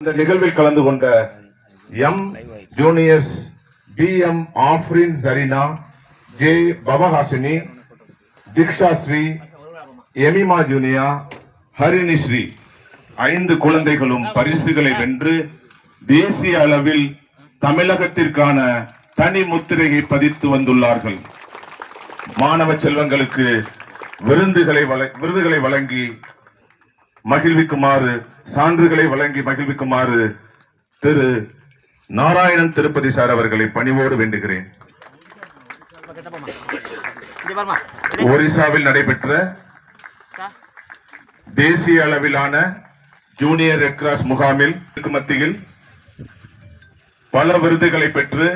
இந்த நிகழ்வில் கலந்து கொண்ட M juniors BM Afreen Zarina, J பவஹாசினி, தீக்ஷா ஸ்ரீ, எமிமா ஜூனியா, ஹரிணி ஸ்ரீ 5 குழந்தைகளும் பரிசுகளை வென்று தேசிய அளவில் தமிழகத்திற்கான தனி முத்திரையை பதித்து வந்துள்ளார்கள். மாணவ செல்வங்களுக்கு விருதுகளை வழங்கி மகிழ்விக்குமாறு, சான்றுகளை வழங்கி மகிழ்விக்குமாறு திரு நாராயணன் திருப்பதி சார் அவர்களை பணிவோடு வேண்டுகிறேன். ஒரிசாவில் நடைபெற்ற தேசிய அளவிலான ஜூனியர் ரெட் கிராஸ் முகாமில் மத்தியில் பல விருதுகளை பெற்று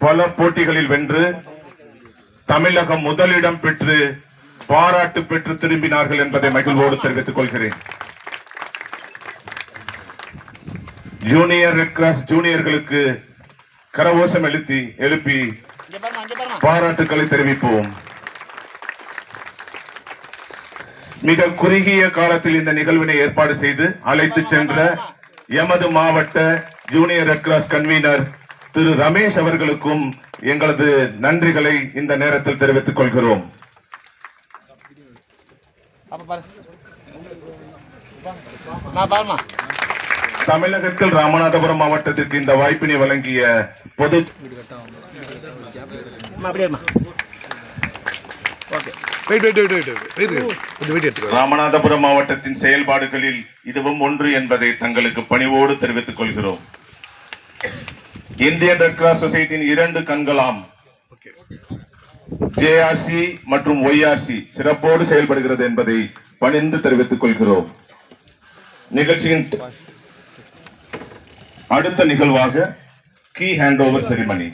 பல போட்டிகளில் வென்று தமிழகம் முதலிடம் பெற்று பாராட்டு பெற்று திரும்பினார்கள் என்பதை மகிழ்வோடு தெரிவித்துக் கொள்கிறேன். ஜூனியர் ரெட் கிராஸ் ஜூனியர்களுக்கு கரகோஷம் எழுப்பி பாராட்டுக்களை தெரிவிப்போம். மிக குறுகிய காலத்தில் இந்த நிகழ்வினை ஏற்பாடு செய்து அழைத்து சென்ற எமது மாவட்ட ஜூனியர் ரெட் கிராஸ் கன்வீனர் திரு ரமேஷ் அவர்களுக்கும் எங்களது நன்றிகளை இந்த நேரத்தில் தெரிவித்துக் கொள்கிறோம். தமிழகத்தில் ராமநாதபுரம் மாவட்டத்திற்கு இந்த வாய்ப்பினை வழங்கிய பொது ராமநாதபுரம் மாவட்டத்தின் செயல்பாடுகளில் இதுவும் ஒன்று என்பதை தங்களுக்கு பணிவோடு தெரிவித்துக் கொள்கிறோம். இந்தியன் ரெட் கிராஸ் சொசைட்டியின் 2 கண்களாம் JRC மற்றும் YRC சிறப்போடு செயல்படுகிறது என்பதை பணிந்து தெரிவித்துக் கொள்கிறோம். நிகழ்ச்சியின் அடுத்த நிகழ்வாக கீ ஹேண்ட் ஓவர் செரிமனி.